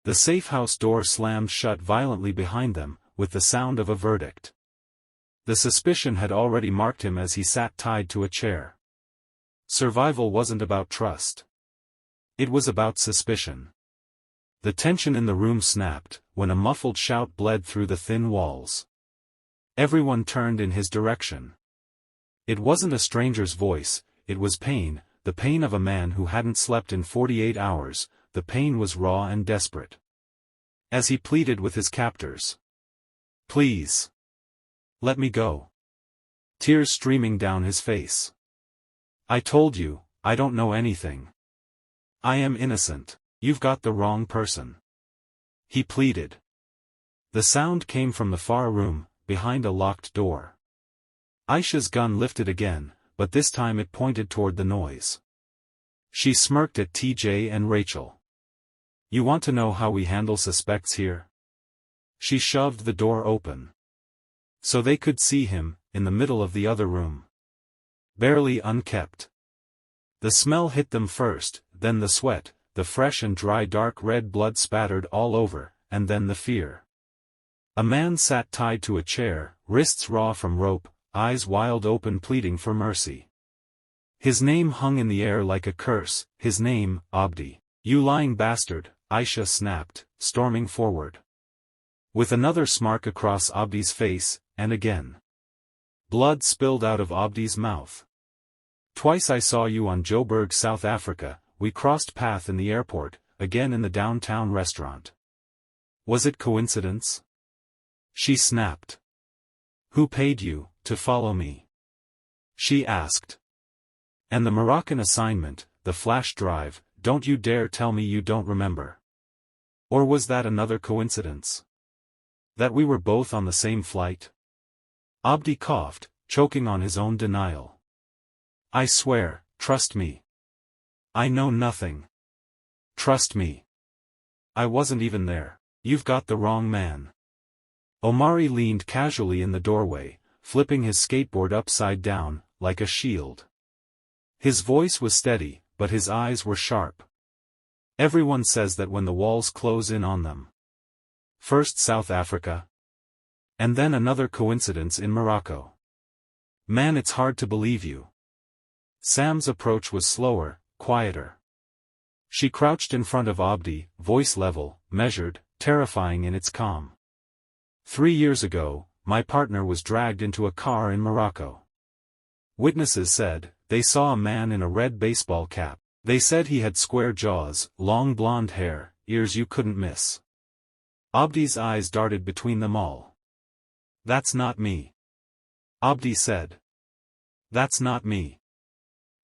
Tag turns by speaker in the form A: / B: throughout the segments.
A: The safehouse door slammed shut violently behind them, with the sound of a verdict. The suspicion had already marked him as he sat tied to a chair. Survival wasn't about trust. It was about suspicion. The tension in the room snapped, when a muffled shout bled through the thin walls. Everyone turned in his direction. It wasn't a stranger's voice, it was pain, the pain of a man who hadn't slept in 48 hours, the pain was raw and desperate. As he pleaded with his captors. "Please. Let me go." Tears streaming down his face. "I told you, I don't know anything. I am innocent. You've got the wrong person," he pleaded. The sound came from the far room, behind a locked door. Aysha's gun lifted again, but this time it pointed toward the noise. She smirked at TJ and Rachel. "You want to know how we handle suspects here?" She shoved the door open. So they could see him, in the middle of the other room. Barely unkempt. The smell hit them first, then the sweat, the fresh and dry dark red blood spattered all over, and then the fear. A man sat tied to a chair, wrists raw from rope, eyes wide open pleading for mercy. His name hung in the air like a curse, his name, Abdi. "You lying bastard," Aysha snapped, storming forward. With another smirk across Abdi's face, and again. Blood spilled out of Abdi's mouth. "Twice I saw you on Joburg, South Africa, we crossed path in the airport, again in the downtown restaurant. Was it coincidence?" She snapped. "Who paid you to follow me?" she asked. "And the Moroccan assignment, the flash drive, don't you dare tell me you don't remember. Or was that another coincidence? That we were both on the same flight?" Abdi coughed, choking on his own denial. "I swear, trust me. I know nothing. Trust me. I wasn't even there. You've got the wrong man." Omari leaned casually in the doorway, flipping his skateboard upside down, like a shield. His voice was steady, but his eyes were sharp. "Everyone says that when the walls close in on them. First South Africa. And then another coincidence in Morocco. Man, it's hard to believe you." Sam's approach was slower, quieter. She crouched in front of Abdi, voice level, measured, terrifying in its calm. 3 years ago, my partner was dragged into a car in Morocco. Witnesses said, they saw a man in a red baseball cap. They said he had square jaws, long blonde hair, ears you couldn't miss. Abdi's eyes darted between them all. "That's not me," Abdi said. "That's not me.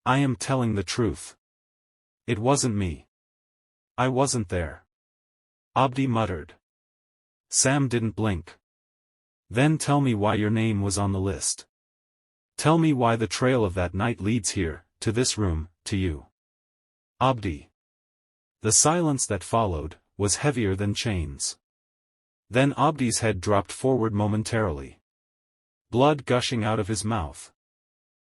A: I am telling the truth. It wasn't me. I wasn't there," Abdi muttered. Sam didn't blink. "Then tell me why your name was on the list. Tell me why the trail of that night leads here, to this room, to you." Abdi. The silence that followed, was heavier than chains. Then Abdi's head dropped forward momentarily. Blood gushing out of his mouth.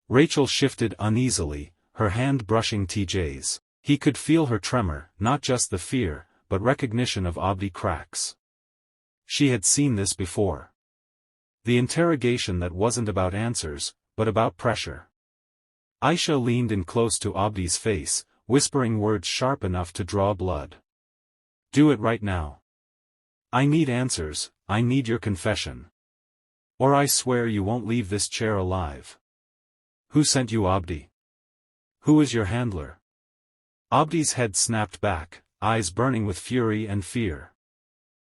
A: Rachel shifted uneasily, her hand brushing TJ's. He could feel her tremor, not just the fear, but recognition of Abdi cracks. She had seen this before. The interrogation that wasn't about answers, but about pressure. Aysha leaned in close to Abdi's face, whispering words sharp enough to draw blood. "Do it right now. I need answers, I need your confession. Or I swear you won't leave this chair alive. Who sent you, Abdi? Who is your handler?" Abdi's head snapped back, eyes burning with fury and fear.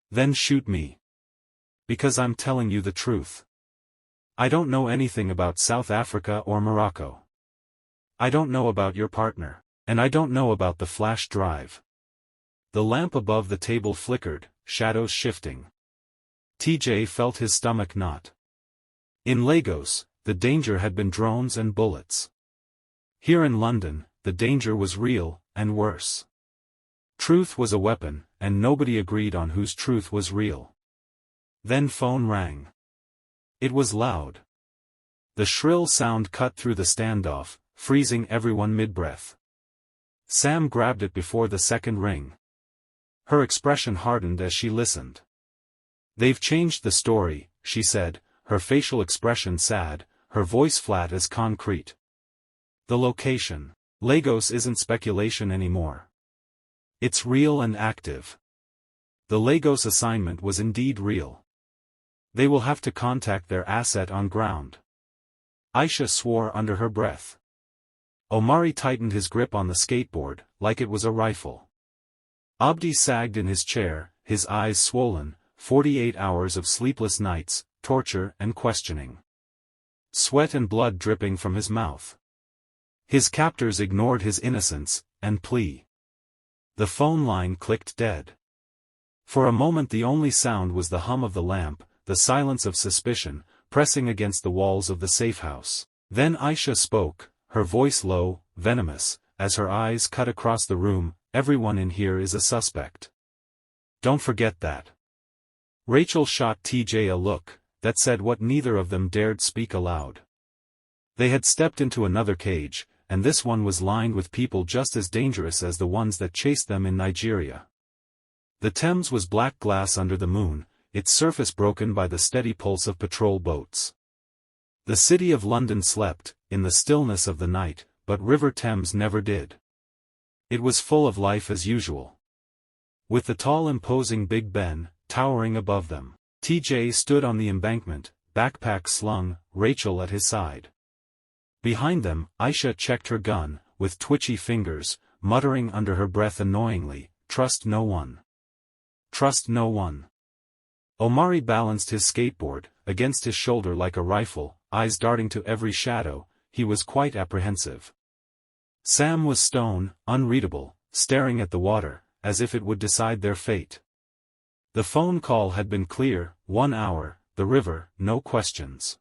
A: "Then shoot me. Because I'm telling you the truth. I don't know anything about South Africa or Morocco. I don't know about your partner, and I don't know about the flash drive." The lamp above the table flickered, shadows shifting. TJ felt his stomach knot. In Lagos, the danger had been drones and bullets. Here in London, the danger was real, and worse. Truth was a weapon, and nobody agreed on whose truth was real. Then phone rang. It was loud. The shrill sound cut through the standoff, freezing everyone mid-breath. Sam grabbed it before the second ring. Her expression hardened as she listened. "They've changed the story," she said, her facial expression sad, her voice flat as concrete. "The location. Lagos isn't speculation anymore. It's real and active." The Lagos assignment was indeed real. They will have to contact their asset on ground. Aysha swore under her breath. Omari tightened his grip on the skateboard, like it was a rifle. Abdi sagged in his chair, his eyes swollen, 48 hours of sleepless nights, torture and questioning. Sweat and blood dripping from his mouth. His captors ignored his innocence and plea. The phone line clicked dead. For a moment the only sound was the hum of the lamp, the silence of suspicion, pressing against the walls of the safe house. Then Aysha spoke, her voice low, venomous, as her eyes cut across the room. "Everyone in here is a suspect. Don't forget that." Rachel shot TJ a look that said what neither of them dared speak aloud. They had stepped into another cage, and this one was lined with people just as dangerous as the ones that chased them in Nigeria. The Thames was black glass under the moon, its surface broken by the steady pulse of patrol boats. The city of London slept, in the stillness of the night, but River Thames never did. It was full of life as usual. With the tall imposing Big Ben, towering above them, TJ stood on the embankment, backpack slung, Rachel at his side. Behind them, Aysha checked her gun, with twitchy fingers, muttering under her breath annoyingly, "Trust no one. Trust no one." Omari balanced his skateboard, against his shoulder like a rifle, eyes darting to every shadow. He was quite apprehensive. Sam was stone, unreadable, staring at the water, as if it would decide their fate. The phone call had been clear, 1 hour, the river, no questions.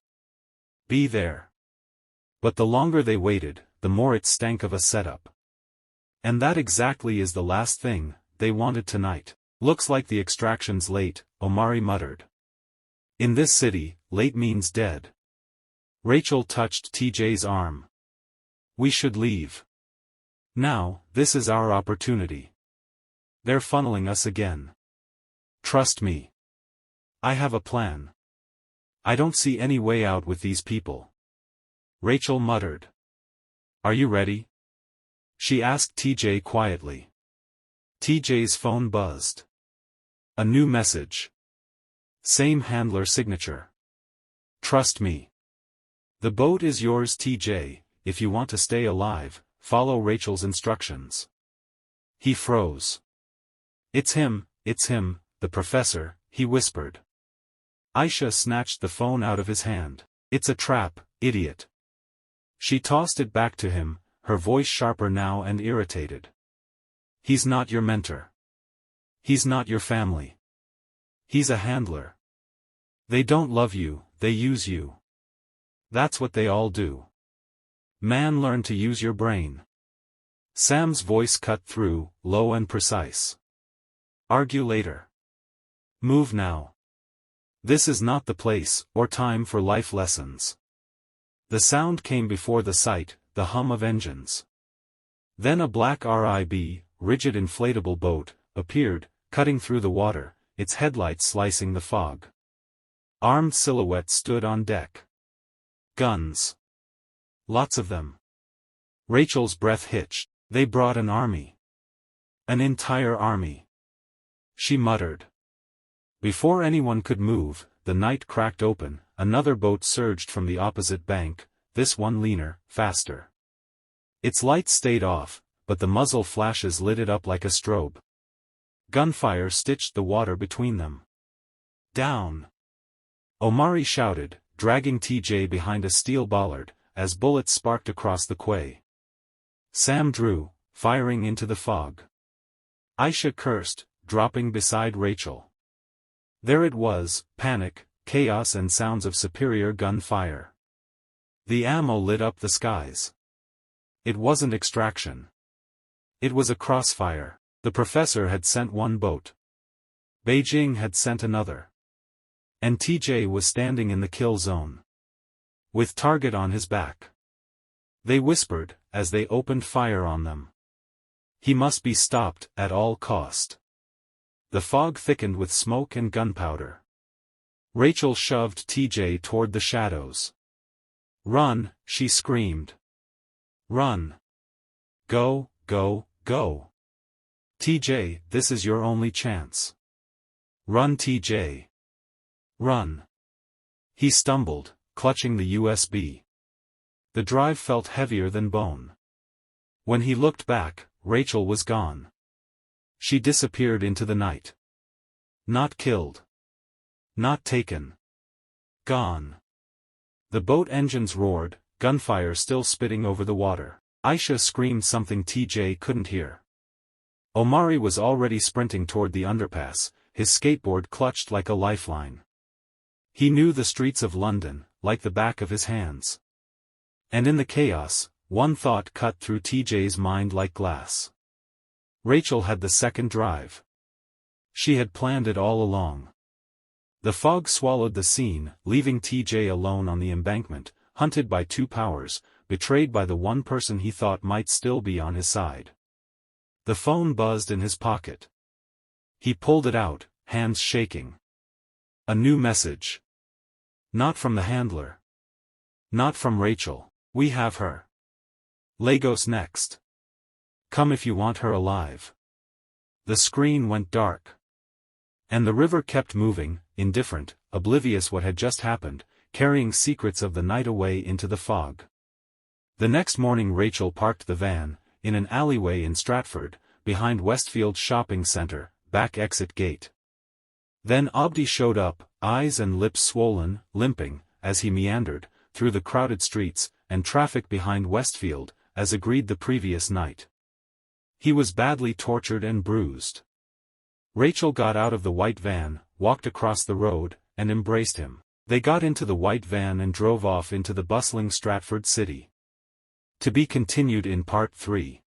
A: Be there. But the longer they waited, the more it stank of a setup. And that exactly is the last thing they wanted tonight. "Looks like the extraction's late," Omari muttered. "In this city, late means dead." Rachel touched TJ's arm. "We should leave. Now, this is our opportunity. They're funneling us again. Trust me. I have a plan. I don't see any way out with these people." Rachel muttered. "Are you ready?" she asked TJ quietly. TJ's phone buzzed. A new message. Same handler signature. "Trust me. The boat is yours, TJ, if you want to stay alive, follow Rachel's instructions." He froze. It's him, the professor," he whispered. Aysha snatched the phone out of his hand. "It's a trap, idiot." She tossed it back to him, her voice sharper now and irritated. "He's not your mentor. He's not your family. He's a handler. They don't love you, they use you. That's what they all do. Man, learn to use your brain." Sam's voice cut through, low and precise. "Argue later. Move now. This is not the place or time for life lessons." The sound came before the sight, the hum of engines. Then a black RIB, rigid inflatable boat, appeared, cutting through the water, its headlights slicing the fog. Armed silhouettes stood on deck. Guns. Lots of them. Rachel's breath hitched. They brought an army. An entire army. She muttered. Before anyone could move, the night cracked open, another boat surged from the opposite bank, this one leaner, faster. Its lights stayed off, but the muzzle flashes lit it up like a strobe. Gunfire stitched the water between them. "Down!" Omari shouted, dragging TJ behind a steel bollard, as bullets sparked across the quay. Sam drew, firing into the fog. Aysha cursed, dropping beside Rachel. There it was, panic, chaos and sounds of superior gunfire. The ammo lit up the skies. It wasn't extraction. It was a crossfire. The professor had sent one boat. Beijing had sent another. And TJ was standing in the kill zone. With target on his back. They whispered, as they opened fire on them. He must be stopped, at all cost. The fog thickened with smoke and gunpowder. Rachel shoved TJ toward the shadows. "Run," she screamed. "Run. Go, go, go. TJ, this is your only chance. Run, TJ. Run." He stumbled, clutching the USB. The drive felt heavier than bone. When he looked back, Rachel was gone. She disappeared into the night. Not killed. Not taken. Gone. The boat engines roared, gunfire still spitting over the water. Aysha screamed something TJ couldn't hear. Omari was already sprinting toward the underpass, his skateboard clutched like a lifeline. He knew the streets of London, like the back of his hands. And in the chaos, one thought cut through TJ's mind like glass. Rachel had the second drive. She had planned it all along. The fog swallowed the scene, leaving TJ alone on the embankment, hunted by two powers, betrayed by the one person he thought might still be on his side. The phone buzzed in his pocket. He pulled it out, hands shaking. A new message. Not from the handler. Not from Rachel. "We have her. Lagos next. Come if you want her alive." The screen went dark. And the river kept moving, indifferent, oblivious what had just happened, carrying secrets of the night away into the fog. The next morning Rachel parked the van, in an alleyway in Stratford, behind Westfield Shopping Centre, back exit gate. Then Abdi showed up, eyes and lips swollen, limping, as he meandered, through the crowded streets, and traffic behind Westfield, as agreed the previous night. He was badly tortured and bruised. Rachel got out of the white van, walked across the road, and embraced him. They got into the white van and drove off into the bustling Stratford city. To be continued in Part 3.